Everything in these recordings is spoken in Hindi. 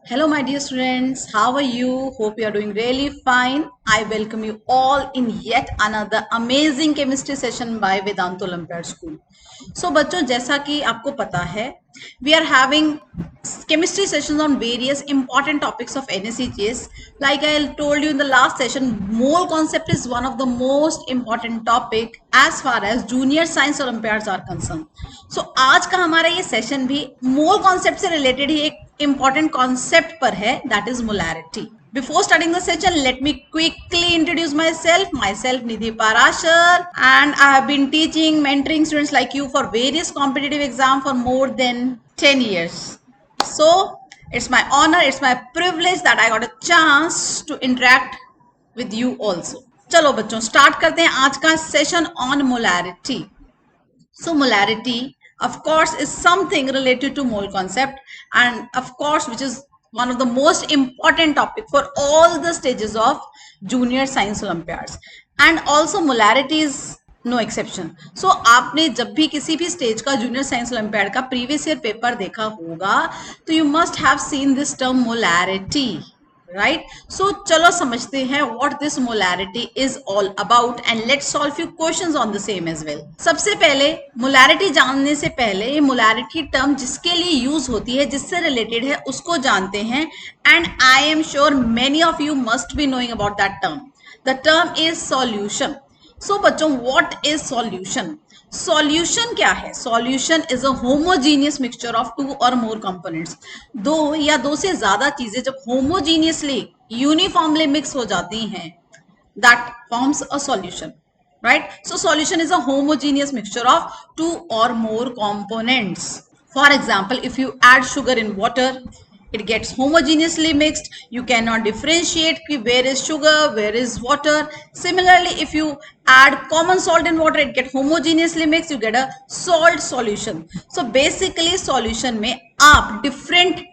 Hello, my dear students. How are you? Hope you are doing really fine. I welcome you all in yet another amazing chemistry session by Vedanta Olympiad School. So, बच्चों जैसा कि आपको पता है, we are having chemistry sessions on various important topics of NACGS. Like I told you in the last session, mole concept is one of the most important topic as far as junior science Olympiads are concerned. So, आज का हमारा ये सेशन भी मोल कॉन्सेप्ट से रिलेटेड ही एक important concept पर है, that is molarity. Before starting the session, let me quickly introduce myself. Myself Nidhi Parashar, and I have been teaching, mentoring students like you for various competitive exams for more than 10 years. So it's my honor, it's my privilege that I got a chance to interact with you also. चलो बच्चों स्टार्ट करते हैं आज का session on molarity. So molarity of course is something related to mole concept, and of course which is one of the most important topic for all the stages of junior science olympiads, and also molarity is no exception. So आपने जब भी किसी भी स्टेज का जूनियर साइंस ओलंपियाड का प्रीवियस ईयर पेपर देखा होगा तो you must have seen this term molarity, right? So चलो समझते हैं what this molarity is all about and let's solve few questions on the same as well. सबसे पहले मोलैरिटी जानने से पहले ये मोलैरिटी टर्म जिसके लिए यूज होती है, जिससे रिलेटेड है, उसको जानते हैं. And I am sure many of you must be knowing about that term. The term is solution. So बच्चों व्हाट इज सॉल्यूशन? सॉल्यूशन क्या है? Solution is a homogeneous mixture of two और मोर कंपोनेंट्स. दो या दो से ज्यादा चीजें जब होमोजीनियसली यूनिफॉर्मली मिक्स हो जाती हैं, that forms a solution, right? So solution is a homogeneous mixture of two or more components. For example, if you add sugar in water, it gets homogeneously mixed. You cannot differentiate where is sugar, where is water. Similarly, if you add common salt in water, it gets homogeneously mixed. You get a salt solution. So basically solution में आप different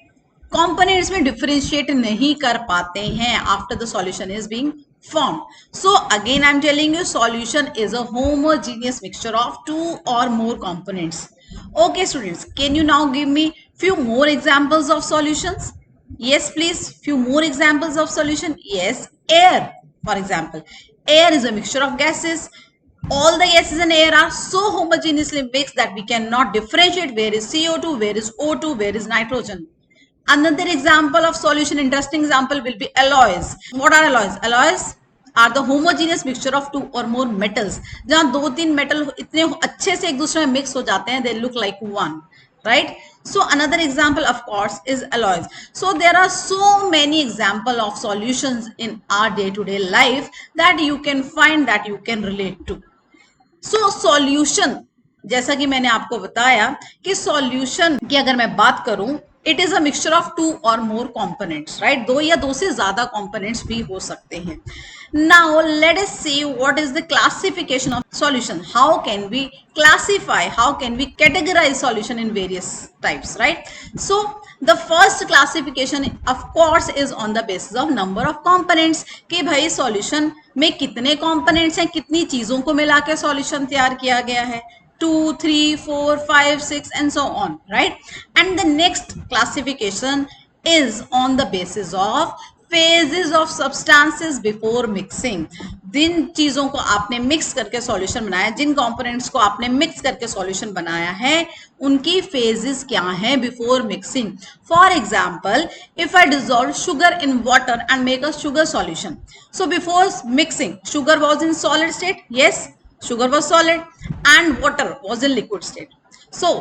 components में differentiate नहीं कर पाते हैं after the solution is being formed. So again I'm telling you, solution is a homogeneous mixture of two or more components. Okay students, can you now give me few more examples of solutions? Yes please, few more examples of solution. Yes, air for example. Air is a mixture of gases. All the gases in air are so homogeneously mixed that we cannot differentiate where is CO2, where is O2, where is nitrogen. Another example of solution, interesting example will be alloys. What are alloys? Alloys are the homogeneous mixture of two or more metals. जहाँ दो तीन मेटल इतने अच्छे से एक दूसरे में मिक्स हो जाते हैं, they look like one, right? So another example of course is alloys. So there are so many example of solutions in our day-to-day life that you can find, that you can relate to. So solution, जैसा कि मैंने आपको बताया कि solution की अगर मैं बात करूं, it is a mixture of two or more components, right? दो या दो से ज्यादा components भी हो सकते हैं. Now let us see what is the classification of solution. How can we classify, how can we categorize solution in various types, right? So the first classification of course is on the basis of number of components, कि भाई solution में कितने components हैं, कितनी चीजों को मिला के solution तैयार किया गया है. 2, 3, 4, 5, 6 and so on, right? And the next classification is on the basis of phases of substances before mixing. जिन चीजों को आपने मिक्स करके सॉल्यूशन बनाया, जिन कंपोनेंट्स को आपने मिक्स करके सॉल्यूशन बनाया है, उनकी फेजेस क्या हैं before mixing. For example, if I dissolve sugar in water and make a sugar solution, so before mixing sugar was in solid state. Yes, sugar was solid and water was in liquid state. So,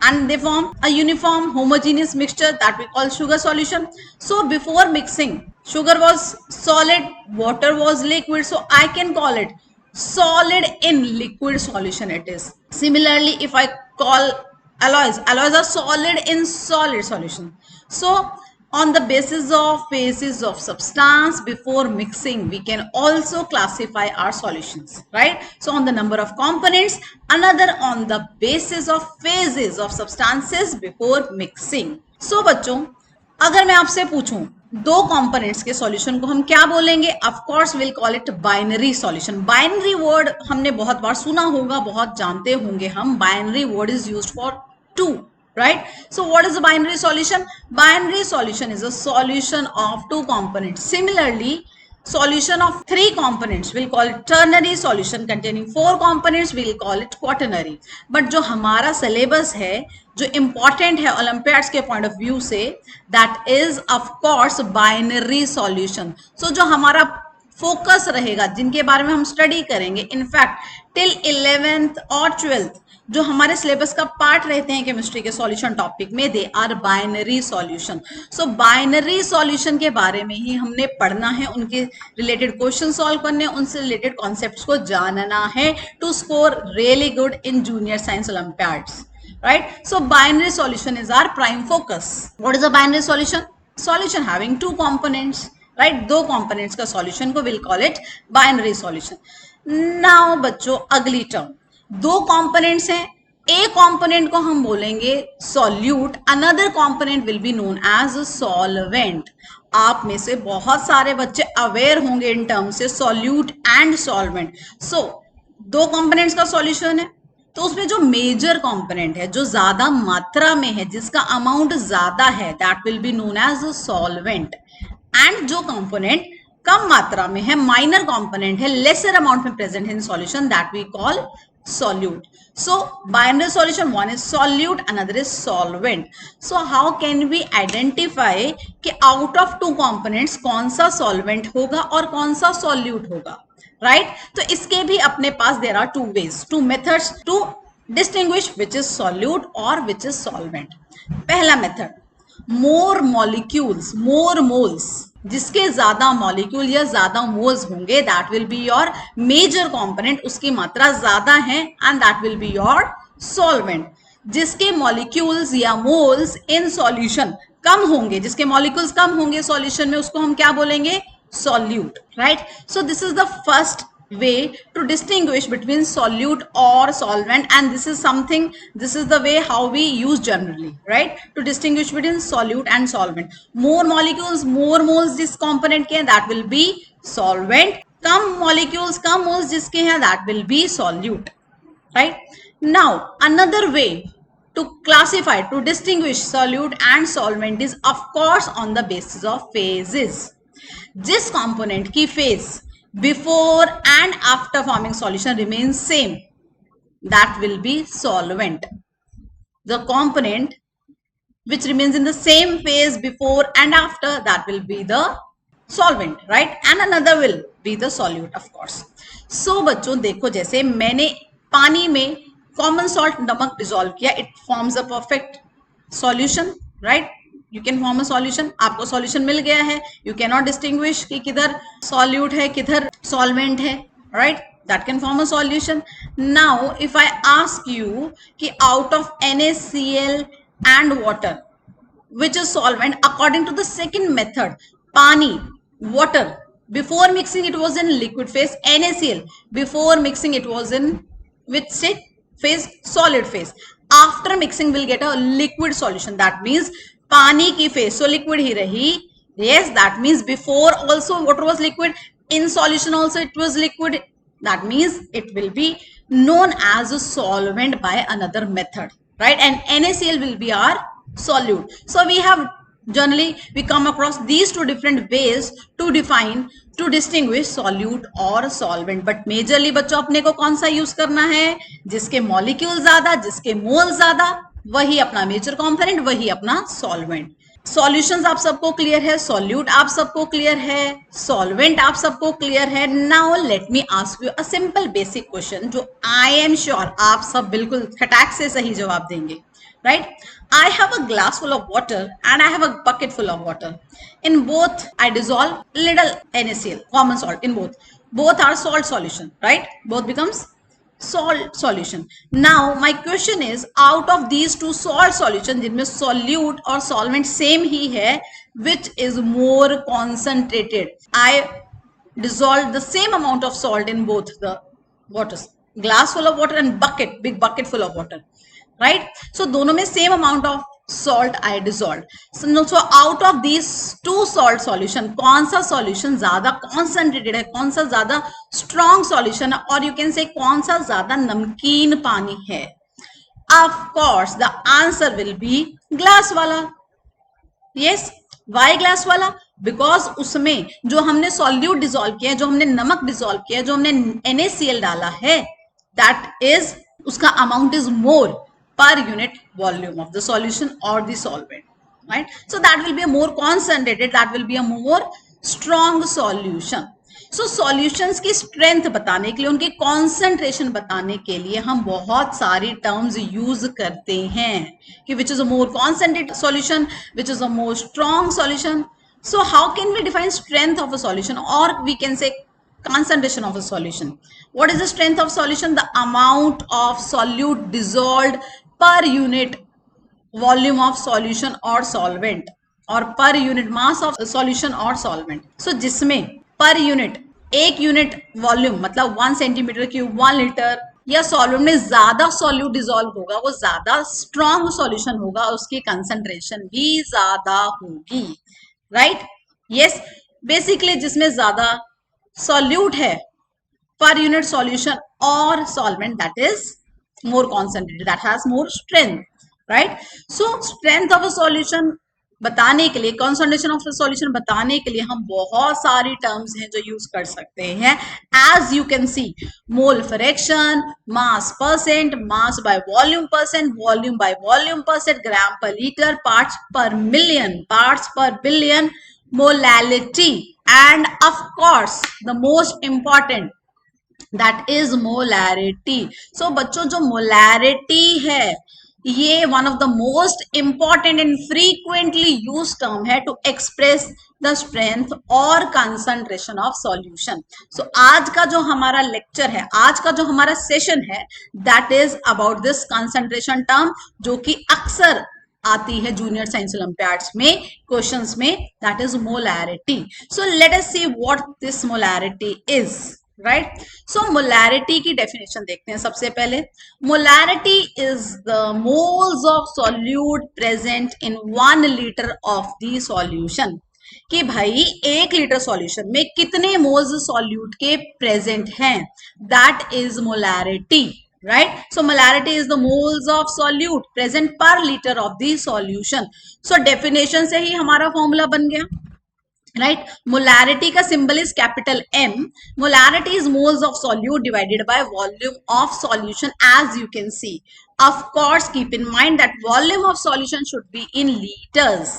and they form a uniform homogeneous mixture that we call sugar solution. So before mixing, sugar was solid, water was liquid, so I can call it solid in liquid solution it is. Similarly, if I call alloys are solid in solid solution. So on the basis of phases of substance before mixing, we can also classify our solutions, right? So on the number of components, another on the basis of phases of substances before mixing. So बच्चों, अगर मैं आपसे पूछूं दो कंपोनेंट्स के सॉल्यूशन को हम क्या बोलेंगे? Of course will call it binary solution. Binary word हमने बहुत बार सुना होगा, बहुत जानते होंगे हम. Binary word is used for two, right? So what is a binary solution? Binary solution is a solution of two components. Similarly, solution of three components we'll call it ternary. Solution containing four components we'll call it quaternary. But जो हमारा syllabus है, जो important है Olympiads के point of view से, that is of course binary solution. So जो हमारा फोकस रहेगा, जिनके बारे में हम स्टडी करेंगे, इनफैक्ट टिल 11th और 12th जो हमारे सिलेबस का पार्ट रहते हैं केमिस्ट्री के सॉल्यूशन टॉपिक में, they are binary solution. So binary solution के बारे में ही हमने पढ़ना है, उनके रिलेटेड क्वेश्चन सॉल्व करने, उनसे रिलेटेड कॉन्सेप्ट्स को जानना है to score really good in junior science olympiads, right? So binary solution is our prime focus. What is a binary solution? Solution having two components, right? दो components का solution को we'll call it binary solution. Now बच्चों अगली term, दो components हैं, A component को हम बोलेंगे solute, another component will be known as a solvent. आप में से बहुत सारे बच्चे अवेयर होंगे इन टर्म से solute and solvent. So दो components का solution है, तो उसमें जो मेजर कंपोनेंट है, जो ज्यादा मात्रा में है, जिसका अमाउंट ज्यादा है, that will be known as solvent. And जो कंपोनेंट कम मात्रा में है, माइनर कंपोनेंट है, लेसर अमाउंट में प्रेजेंट है in solution, that we call solute. So binary solution, one is solute, another is solvent. So how can we identify कि out of two components कौन सा solvent होगा और कौन सा solute होगा, right? तो इसके भी अपने पास there are two ways, two methods to distinguish which is solute or which is solvent. पहला method, more molecules, more moles, जिसके ज्यादा मॉलिक्यूल या ज्यादा मोल्स होंगे, that will be your major component, उसकी मात्रा ज्यादा है, and that will be your solvent. जिसके मॉलिक्यूल्स या मोल्स इन सॉल्यूशन कम होंगे, जिसके मॉलिक्यूल्स कम होंगे सॉल्यूशन में, उसको हम क्या बोलेंगे? Solute, right? So this is the first way to distinguish between solute or solvent, and this is the way how we use generally, right, to distinguish between solute and solvent. More molecules, more moles जिस component के हैं, that will be solvent. Come molecules, come moles जिसके हैं, that will be solute, right? Now another way to classify, to distinguish solute and solvent is of course on the basis of phases. जिस component की phase before and after forming solution remains same, that will be solvent. The component which remains in the same phase before and after, that will be the solvent, right? And another will be the solute, of course. So बच्चों देखो, जैसे मैंने पानी में common salt नमक dissolve किया, it forms a perfect solution, right? You can form a solution. आपको solution मिल गया है, you cannot distinguish कि किधर solute है, किधर solvent है, right? That can form a solution. Now if I ask you कि out of NaCl and water, which is solvent according to the second method, पानी, water, before mixing it was in liquid phase, NaCl before mixing it was in which phase? Solid phase. After mixing we'll get a liquid solution, that means पानी की फेज so liquid ही रही. Yes, that means before also water was liquid, in solution also it was liquid, that means it will be known as a solvent by another method, right? And NaCl will be our solute. So we have generally we come across these two different ways to define, to distinguish solute or solvent. But majorly बच्चों अपने को कौन सा यूज करना है? जिसके मॉलिक्यूल ज्यादा, जिसके मोल ज्यादा, वही अपना मेजर कंपोनेंट, वही अपना सॉल्वेंट. सॉल्यूशंस आप सबको क्लियर है, सॉल्यूट आप सबको क्लियर है, सॉल्वेंट आप सबको क्लियर है. Now let me ask you a simple basic question, जो आई एम श्योर आप सब बिल्कुल खटाक से सही जवाब देंगे, right? I have a glass full of water and I have a bucket full of water. In both I dissolve little NaCl, common salt in both are salt solution, right? Both becomes salt solution. Now my question is, out of these two salt solution जिनमें solute और solvent same ही है, which is more concentrated? I dissolved the same amount of salt in both the waters, glass full of water and bucket, big bucket full of water, right? So दोनों में same amount of salt I dissolved. So out of these two salt solution, कौन सा solution ज्यादा concentrated है, कौन सा ज्यादा strong solution है, और you can say कौन सा ज्यादा नमकीन पानी है? Of course, the answer will be glass वाला. Yes, वाई ग्लास वाला? बिकॉज उसमें जो हमने सॉल्यूट डिसॉल्व किया है, जो हमने नमक डिसॉल्व किया है, जो हमने NaCl डाला है, दैट इज उसका amount is more per unit volume of the solution और the solvent, right? So that will be a more concentrated, that will be a more strong solution. So solutions की स्ट्रेंथ बताने के लिए, उनकी कॉन्सेंट्रेशन बताने के लिए हम बहुत सारी टर्म्स यूज करते हैं कि which is a more concentrated solution, which is a more strong solution. So how can we define strength of a solution, or we can say concentration of a solution? What is the strength of solution? The amount of solute dissolved per unit volume of solution or solvent, or per unit mass of solution or solvent. So जिसमें per unit, एक यूनिट वॉल्यूम मतलब 1 सेंटीमीटर क्यूब 1 लीटर या सॉल्वेंट में ज्यादा सॉल्यूट डिसॉल्व होगा, वो ज्यादा स्ट्रॉन्ग सॉल्यूशन होगा, उसकी कंसंट्रेशन भी ज्यादा होगी, राइट? यस, बेसिकली जिसमें ज्यादा सॉल्यूट है पर यूनिट सॉल्यूशन और solvent, that is more concentrated, that has more strength, right? So strength of a solution बताने के लिए, कॉन्सेंट्रेशन ऑफ द सॉल्यूशन बताने के लिए हम बहुत सारी टर्म्स हैं जो यूज कर सकते हैं. As you can see, mole fraction, mass percent, mass by volume percent, volume by volume percent, gram per litre, parts per million, parts per billion, molality, and of course the most important, that is molarity. So बच्चों, जो मोलैरिटी है ये one of the most important and frequently use term है टू एक्सप्रेस द स्ट्रेंथ और कंसंट्रेशन ऑफ सॉल्यूशन. सो आज का जो हमारा लेक्चर है, आज का जो हमारा सेशन है, that is about this concentration term, जो कि अक्सर आती है जूनियर साइंस ओलंपियाड्स में क्वेश्चंस में, that is molarity. So let us see what this molarity is, right? So molarity की डेफिनेशन देखते हैं सबसे पहले. Molarity is the moles of solute present in 1 litre of the solution. कि भाई 1 लीटर सॉल्यूशन में कितने मोल्स सॉल्यूट के प्रेजेंट हैं, that is molarity, right? So molarity is the moles of solute present per litre of the solution. So definition से ही हमारा फॉर्मूला बन गया, राइट? मोलैरिटी का symbol is capital M. Molarity is moles of solute divided by volume of solution, as you can see. Of course keep in mind that volume of solution should be in litres,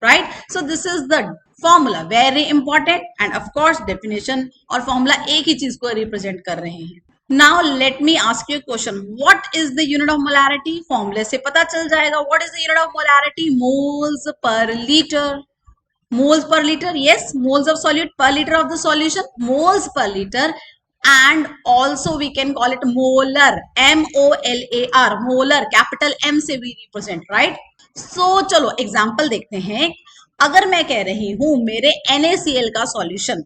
right? So this is the formula, very important. And of course definition और फॉर्मूला एक ही चीज को रिप्रेजेंट कर रहे हैं. Now let me ask you question, what is the unit of molarity? फॉर्मूले से पता चल जाएगा. What is the unit of molarity? Moles per litre. Moles per liter, yes, moles of solute per liter of the solution, moles per liter. And also we can call it molar, MOLAR, molar, capital M से we represent, right? So चलो एग्जाम्पल देखते हैं. अगर मैं कह रही हूं मेरे NaCl का सॉल्यूशन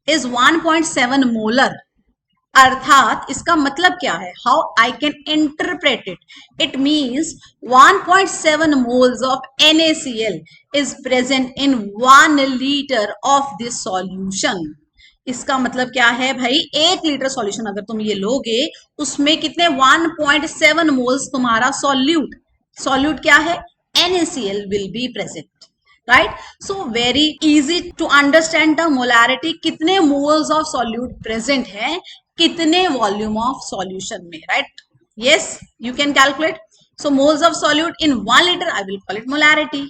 is 1.7 मोलर, अर्थात इसका मतलब क्या है? How I can interpret it? It means 1.7 moles of NaCl is present in 1 litre of this solution. इसका मतलब क्या है भाई? 1 लीटर सॉल्यूशन अगर तुम ये लोगे, उसमें कितने 1.7 मोल्स तुम्हारा सॉल्यूट क्या है? NaCl will be present, right? So very easy to understand the molarity. कितने मोल्स ऑफ सॉल्यूट प्रेजेंट है कितने वॉल्यूम ऑफ सॉल्यूशन में, right? Yes, you can calculate. So moles of solute in 1 litre, I will call it molarity.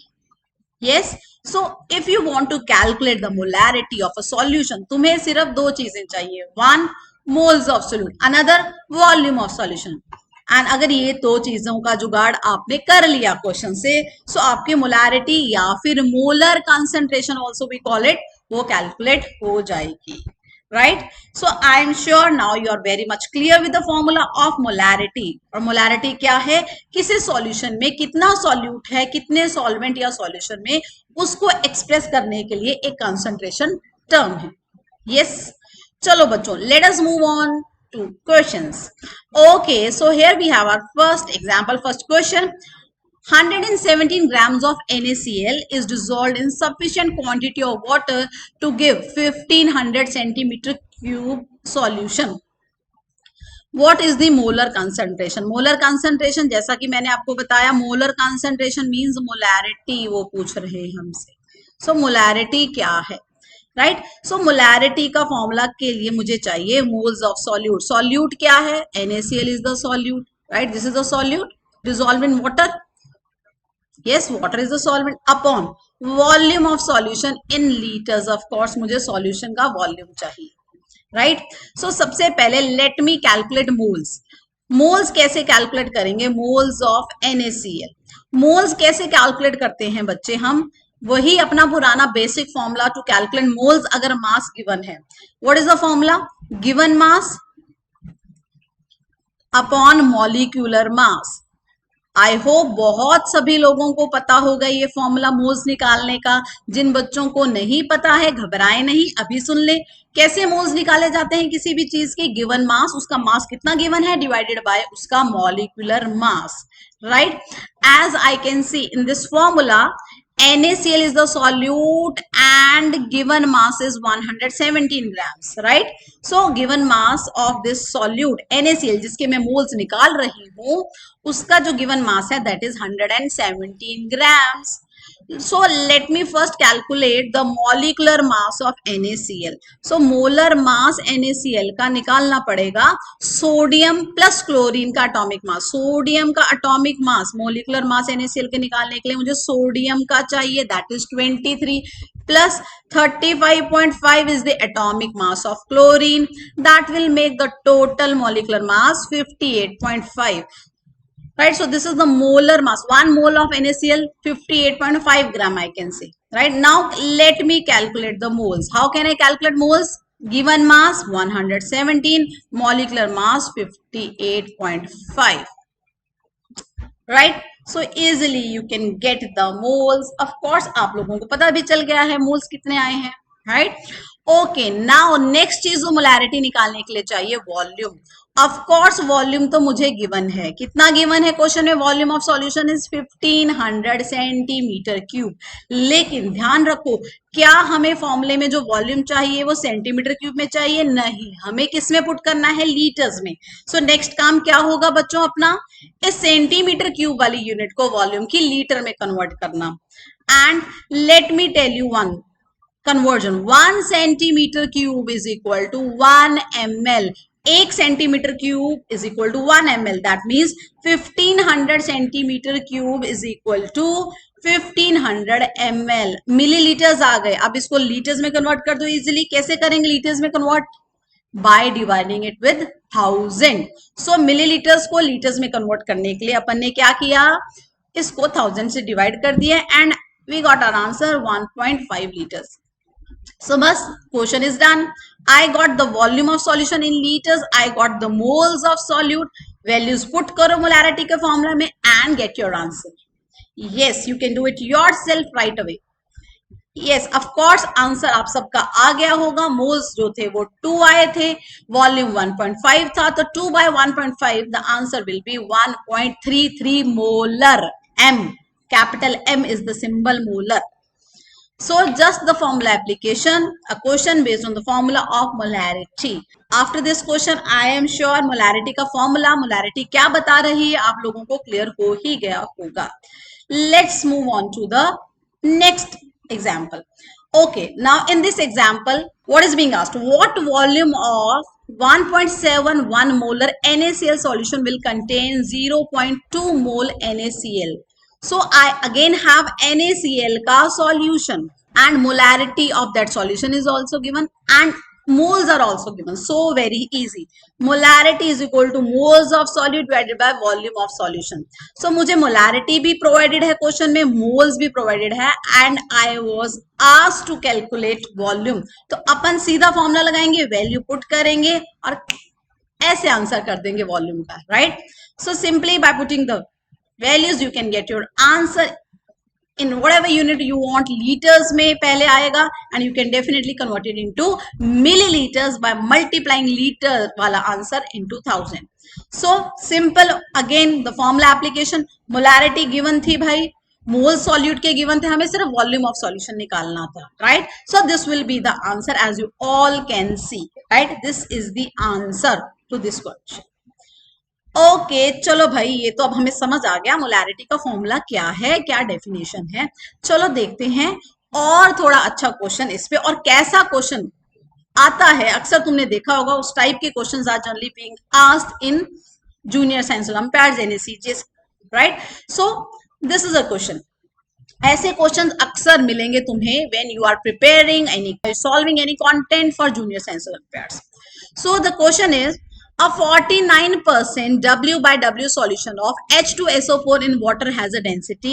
Yes, so if you want to calculate the molarity of a solution, तुम्हें सिर्फ 2 चीजें चाहिए. 1 moles of solute, another volume of solution. And अगर ये 2 चीजों का जुगाड़ आपने कर लिया क्वेश्चन से, सो आपकी मोलैरिटी या फिर molar concentration also we call it, वो कैलकुलेट हो जाएगी, right? So I am sure now you are very much clear with the formula of molarity. और molarity क्या है? किसी सॉल्यूशन में कितना सॉल्यूट है, कितने सॉल्वेंट या सॉल्यूशन में, उसको एक्सप्रेस करने के लिए एक कंसंट्रेशन टर्म है. yes, चलो बच्चों, let us move on to questions. Okay, so here we have our first example, first question. 117 grams of NaCl is dissolved in sufficient quantity of water to give 1500 centimeter cube solution. What is the molar concentration? Molar concentration जैसा कि मैंने आपको बताया, मोलर कंसंट्रेशन मींस मोलैरिटी, वो पूछ रहे हैं हमसे। सो मोलैरिटी क्या है, राइट? सो मोलैरिटी का फॉर्मूला के लिए मुझे चाहिए मोल्स ऑफ सॉल्यूट। सॉल्यूट क्या है? NaCl is the solute, right? This is the solute dissolved in water. Yes, water is the solvent upon volume of solution in liters. Of course मुझे solution का volume चाहिए, राइट? सो सबसे पहले let me calculate moles. Moles कैसे कैलकुलेट करेंगे? Moles of NaCl। मोल्स कैसे कैलकुलेट करते हैं बच्चे? हम वही अपना पुराना basic formula to calculate moles. अगर मास गिवन है, what is the formula? Given mass upon molecular mass. I hope बहुत सभी लोगों को पता होगा ये फॉर्मूला मोल्स निकालने का। जिन बच्चों को नहीं पता है घबराए नहीं, अभी सुन ले। कैसे मोल्स निकाले जाते हैं किसी भी चीज के? गिवन मास, उसका मास कितना गिवन है डिवाइडेड बाय उसका molecular mass, right? As I can see in this formula, NaCl is the solute and given mass is 117 grams, right? So given mass of this solute NaCl जिसके मैं मोल्स निकाल रही हूँ, उसका जो given mass है that is 117 grams. So let me first calculate the molecular mass of NaCl. So molar mass NaCl का निकालना पड़ेगा सोडियम प्लस क्लोरीन का एटॉमिक मास। सोडियम का atomic mass, molecular mass NaCl के निकालने के लिए मुझे सोडियम का चाहिए, that is 23 plus 35.5 is the atomic mass of chlorine. That will make the total molecular mass 58.5. Right, so this is the molar mass. 1 mole of NaCl, 58.5 gram, I can say. Right, now let me calculate the moles. How can I calculate moles? Given mass 117, molecular mass 58.5. Right, so easily you can get the moles. Of course आप लोगों को पता भी चल गया है moles कितने आए हैं, right? ओके, नाउ नेक्स्ट चीज मोलैरिटी निकालने के लिए चाहिए वॉल्यूम। ऑफ कोर्स वॉल्यूम तो मुझे गिवन है। कितना गिवन है क्वेश्चन में? Volume of solution is 1500 centimetre cube. लेकिन ध्यान रखो, क्या हमें फॉर्मूले में जो वॉल्यूम चाहिए वो सेंटीमीटर क्यूब में चाहिए? नहीं, हमें किस में पुट करना है? लीटर्स में। सो नेक्स्ट काम क्या होगा बच्चों अपना? इस सेंटीमीटर क्यूब वाली यूनिट को वॉल्यूम की लीटर में कन्वर्ट करना। And let me tell you one conversion, 1 centimeter cube is equal to 1 ml. 1 centimeter cube is equal to 1 ml. That means 1500 centimeter cube is equal to 1500 ml. Millilitres आ गए, अब इसको लीटर्स में कन्वर्ट कर दो इजिली। कैसे करेंगे लीटर्स में convert? By dividing it with 1000. So millilitres को लीटर्स में कन्वर्ट करने के लिए अपन ने क्या किया? इसको 1000 से डिवाइड कर दिया and we got our answer 1.5 liters. So bas question is done. I got the volume of solution in liters. I got the moles of solute. Values put करो molarity के formula में and get your answer. Yes, you can do it yourself right away. Yes, of course answer आप सबका आ गया होगा। मोल्स जो थे वो 2 आए थे, वॉल्यूम 1.5 था, तो 2 by 1.5 the answer will be 1.33 molar. M, capital M is the symbol molar. So just the formula application, a question based on the formula of molarity. After this question, I am sure molarity का formula, molarity क्या बता रही है, आप लोगों को clear हो ही गया होगा. Let's move on to the next example. Okay, now in this example, what is being asked? What volume of 1.71 molar NaCl solution will contain 0.2 mole NaCl? So I again have NaCl का solution and molarity of that solution is also given and moles are also given. So very easy. Molarity is equal to moles of solute divided by volume of solution. So मुझे molarity भी provided है question में, moles भी provided है and I was asked to calculate volume. तो अपन सीधा फॉर्मूला लगाएंगे, वैल्यू पुट करेंगे और ऐसे आंसर कर देंगे वॉल्यूम का, right? So simply by putting the values you can get your answer in whatever unit you want. liters में पहले आएगा and you can definitely convert it into milliliters by multiplying liter वाला answer into 1000. so simple. again the formula application, molarity given थी भाई, मोल सॉल्यूट के गिवन थे, हमें सिर्फ वॉल्यूम ऑफ सॉल्यूशन निकालना था, right? So this will be the answer as you all can see, right? This is the answer to this question. Okay चलो भाई, ये तो अब हमें समझ आ गया मोलैरिटी का फॉर्मूला क्या है, क्या डेफिनेशन है। चलो देखते हैं और थोड़ा अच्छा क्वेश्चन इस पे, और कैसा क्वेश्चन आता है। अक्सर तुमने देखा होगा उस टाइप के questions are generally being asked in junior science olympiads, NSCGS, right. So this is a question. ऐसे क्वेश्चंस अक्सर मिलेंगे तुम्हें when you are preparing any solving any content for junior science olympiads. So the question is, a 49% W by W solution of H2SO4 in water has a density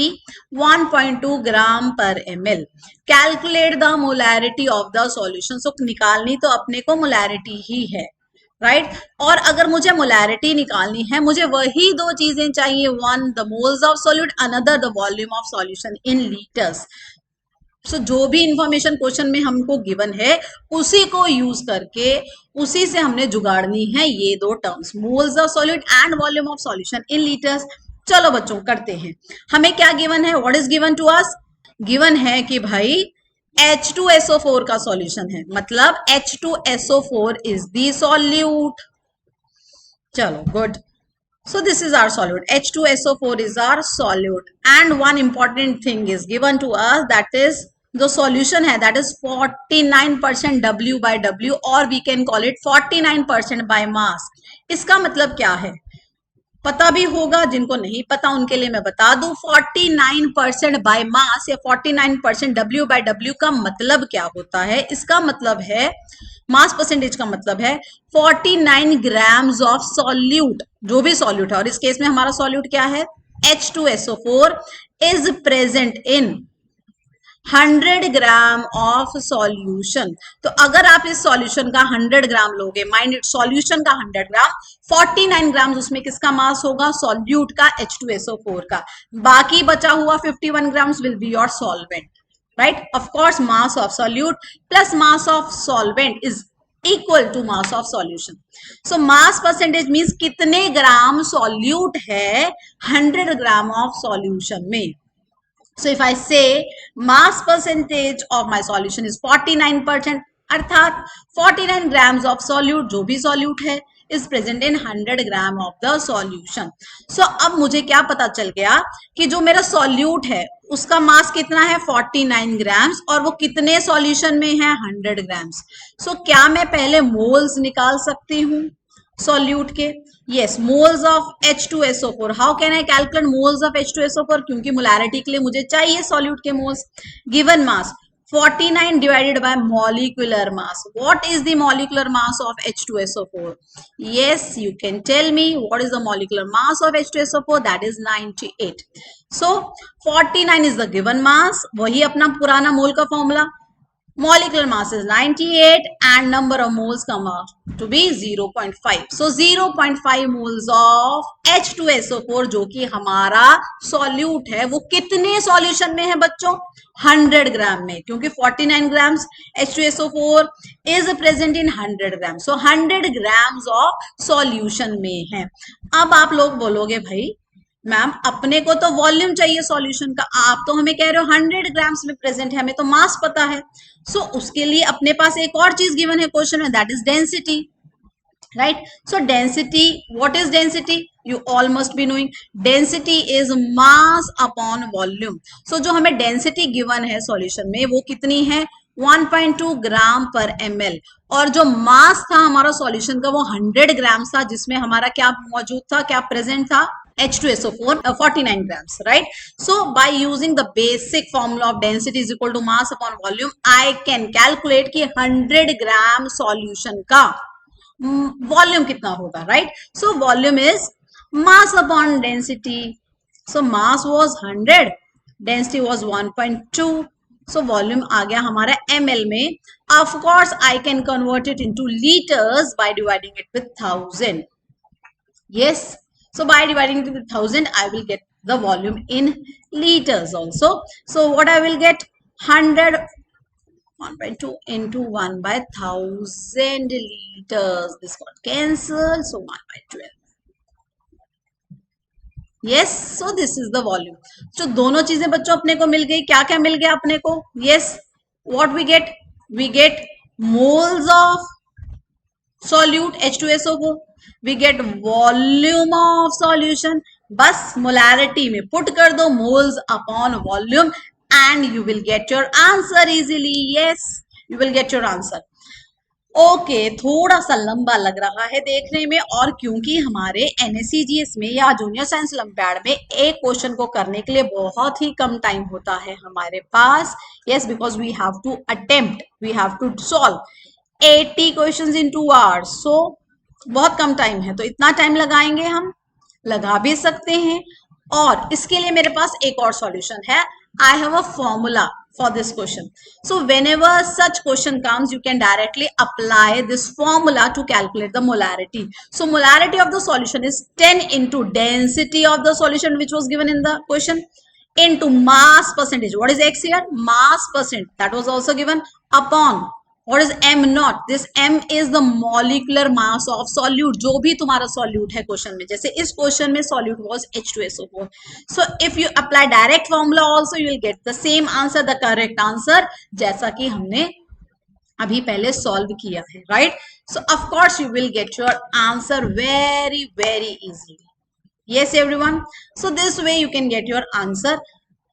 1.2 gram per ml. Calculate the molarity of the solution. So निकालनी तो अपने को molarity ही है, राइट right? और अगर मुझे मोलैरिटी निकालनी है, मुझे वही दो चीजें चाहिए, one the moles of solute, another the volume of solution in litres. So जो भी इंफॉर्मेशन क्वेश्चन में हमको गिवन है उसी को यूज करके उसी से हमने जुगाड़नी है ये दो terms, moles of solute and volume of solution in litres. चलो बच्चों करते हैं। हमें क्या गिवन है, what is given to us? Given है कि भाई H2SO4 का सॉल्यूशन है, मतलब H2SO4 इज द सॉल्यूट। चलो good. So this is our solute. H2SO4 is our solute. And one important thing is given to us, that is the solution है, that is 49% W by W, or we can call it 49% by mass. इसका मतलब क्या है पता भी होगा, जिनको नहीं पता उनके लिए मैं बता दूं। 49% बाय मास या 49% W by W का मतलब क्या होता है? इसका मतलब है, मास परसेंटेज का मतलब है 49 ग्राम्स ऑफ सॉल्यूट, जो भी सॉल्यूट है, और इस केस में हमारा सॉल्यूट क्या है, H2SO4 is present in 100 gram of solution. तो अगर आप इस सॉल्यूशन का 100 ग्राम लोगे, माइंड इट, सॉल्यूशन का 100 ग्राम, 49 ग्राम उसमें किसका मास होगा, सॉल्यूट का, H2SO4 का। बाकी बचा हुआ 51 grams will be your solvent, right. Of course mass of solute plus mass of solvent is equal to mass of solution. So mass percentage means कितने ग्राम सॉल्यूट है 100 ग्राम ऑफ सॉल्यूशन में। So if I say mass percentage of my solution is 49%, अर्थात 49 grams of solute, जो भी solute है, is present in 100 gram of the solution. So अब मुझे क्या पता चल गया कि जो मेरा solute है उसका मास कितना है 49 ग्राम्स, और वो कितने सॉल्यूशन में है 100 ग्राम्स। सो क्या मैं पहले मोल्स निकाल सकती हूँ सॉल्यूट के? yes, moles of H2SO4. how can I calculate moles of H2SO4? क्योंकि मोलैरिटी के लिए मुझे चाहिए सॉल्यूट के moles. Given mass 49 divided by molecular mass. what is the molecular mass of H2SO4? yes, you can tell me what is the molecular mass of H2SO4? that is 98. so 49 is the given mass, वही अपना पुराना मोल का formula. molecular mass is 98 and number of moles come out to be 0.5. So 0.5 moles of H2SO4 जो कि हमारा सॉल्यूट है, वो कितने सॉल्यूशन में है बच्चों? 100 ग्राम में, क्योंकि 49 grams H2SO4 is present in 100 gram. So 100 grams of solution में है। अब आप लोग बोलोगे भाई मैम अपने को तो वॉल्यूम चाहिए सॉल्यूशन का, आप तो हमें कह रहे हो 100 ग्राम्स में प्रेजेंट है, हमें तो मास पता है। सो उसके लिए अपने पास एक और चीज गिवन है क्वेश्चन में, that is density, right. So density, what is density? You all must be knowing, density is mass upon volume. So जो हमें डेंसिटी गिवन है सॉल्यूशन में वो कितनी है? 1.2 ग्राम पर ml, और जो मास था हमारा सॉल्यूशन का वो 100 ग्राम था, जिसमें हमारा क्या मौजूद था, क्या प्रेजेंट था? H2SO4, 49 grams, right? So by using the basic formula of density is equal to mass upon volume, I can calculate कि 100 ग्राम solution का volume कितना होगा, right? So volume is mass upon density. So mass was 100, density was 1.2. So volume आ गया हमारा ml में. Of course, I can convert it into liters by dividing it with 1000. Yes. So by dividing it with 1000, I will get the volume in liters also. So what I will get? 100, 1.2 into 1 by 1000 liters. This got cancelled. So 1 by 12. Yes. So this is the volume. So दोनों चीजें बच्चों अपने को मिल गई। क्या क्या मिल गया अपने को? Yes. What we get? We get moles of solute H2SO4, we get volume of solution. बस मोलैरिटी में पुट कर दो moles upon volume and you will get your answer easily. Yes, you will get your answer. Okay, थोड़ा सा लंबा लग रहा है देखने में, और क्योंकि हमारे NSCGS में या जूनियर साइंस ओलंपियाड में एक क्वेश्चन को करने के लिए बहुत ही कम टाइम होता है हमारे पास। Yes, because we have to attempt, we have to solve 80 questions in 2 hours. So बहुत कम टाइम है, तो इतना टाइम लगाएंगे, हम लगा भी सकते हैं। और इसके लिए मेरे पास एक और सॉल्यूशन है। I have a formula for this question. So whenever such question comes, you can directly apply this formula to calculate the molarity. So molarity of the solution is 10 into density of the solution which was given in the question into mass percentage. What is X here? Mass percent. That was also given upon what is m naught. This m is the molecular mass of solute, जो भी तुम्हारा solute है क्वेश्चन में। जैसे इस क्वेश्चन में solute was H2SO4. So if you apply direct formula also, you will get the same answer, the correct answer, जैसा कि हमने अभी पहले solve किया है, right? So of course you will get your answer very very easily. Yes everyone. So this way you can get your answer.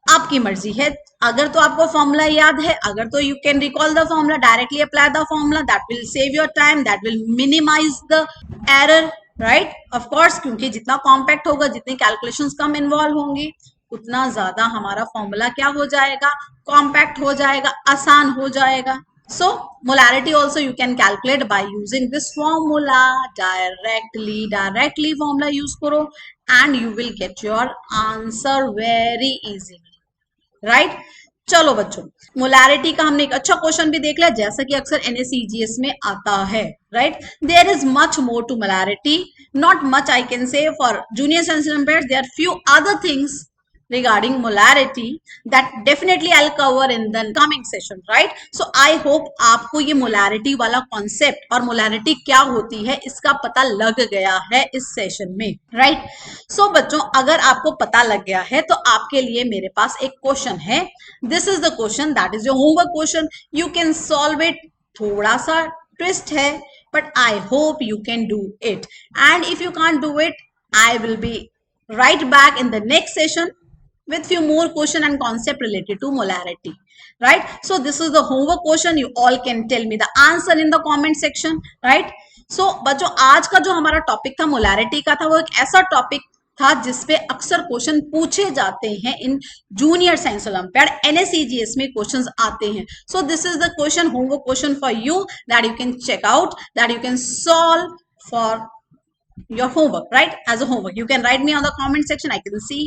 आपकी मर्जी है, अगर तो आपको फॉर्मूला याद है, अगर तो you can recall the formula, directly apply the formula, that will save your time, that will minimise the error, right? Of course, क्योंकि जितना कॉम्पैक्ट होगा, जितनी कैलकुलेशंस कम इन्वॉल्व होंगी, उतना ज्यादा हमारा फॉर्मूला क्या हो जाएगा, कॉम्पैक्ट हो जाएगा, आसान हो जाएगा। So molarity also you can calculate by using this formula directly formula use करो and you will get your answer very easily. Right चलो बच्चों, मोलैरिटी का हमने एक अच्छा क्वेश्चन भी देख लिया, जैसा कि अक्सर NSCGS में आता है, right? There is much more to molarity, not much I can say for junior science olympiads, there are few other things regarding molarity that definitely I'll cover in the coming session, right? So I hope आपको ये molarity वाला concept और molarity क्या होती है इसका पता लग गया है इस सेशन में, right? So बच्चों, अगर आपको पता लग गया है तो आपके लिए मेरे पास एक क्वेश्चन है। This is the question, that is your homework question. You can solve it, थोड़ा सा twist है, but I hope you can do it. And if you can't do it, I will be right back in the next session with few more question and concept related to molarity, right? So this is the homework question. You all can tell me the answer in the comment section, right? So बच्चों, आज का जो हमारा टॉपिक था molarity का था, वो एक ऐसा टॉपिक था जिसपे अक्सर क्वेश्चन पूछे जाते हैं इन जूनियर साइंस ओलंपियाड, NSCGS में क्वेश्चंस आते हैं। So this is the question, homework question for you that you can check out, that you can solve for your homework, right? As a homework, you can write me on the comment section. I can see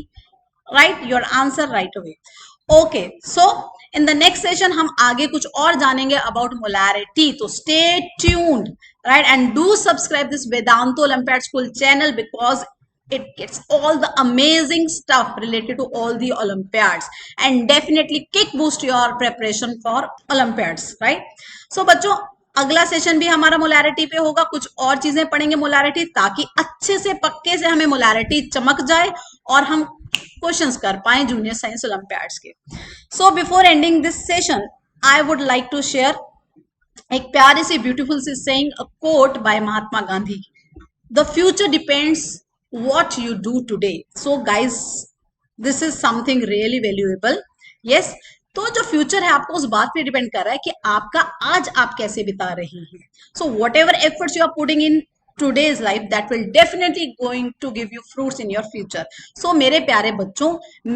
right your answer right away. Okay, so in the next session हम आगे कुछ और जानेंगे about molarity, तो stay tuned, right? And do subscribe this Vedantu Olympiad School channel because it gets all the amazing stuff related to all the Olympiads and definitely kick boost your preparation for Olympiads, right? So बच्चों, अगला सेशन भी हमारा मोलैरिटी पे होगा, कुछ और चीजें पढ़ेंगे मोलैरिटी, ताकि अच्छे से पक्के से हमें मोलैरिटी चमक जाए और हम क्वेश्चंस कर पाए जूनियर साइंस ओलंपियाड्स के। So before ending this session, I would like to share एक प्यारी सी ब्यूटीफुल सी saying, a quote by Mahatma Gandhi, the future depends what you do today. So guys, this is something really valuable. Yes, तो जो फ्यूचर है आपको उस बात पे डिपेंड कर रहा है कि आपका आज आप कैसे बिता रही हैं। So whatever efforts you are putting in today's life, that will definitely going to give you fruits in your future. So मेरे प्यारे बच्चों,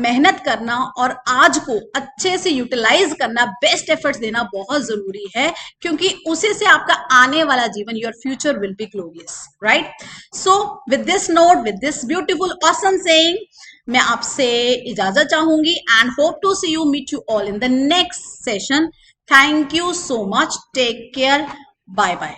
मेहनत करना और आज को अच्छे से यूटिलाइज करना, बेस्ट एफर्ट्स देना बहुत जरूरी है, क्योंकि उसी से आपका आने वाला जीवन, your future will be glorious, right? So with this note, with this beautiful awesome saying, मैं आपसे इजाजत चाहूंगी and hope to see you, meet you all in the next session. Thank you so much. Take care. Bye bye.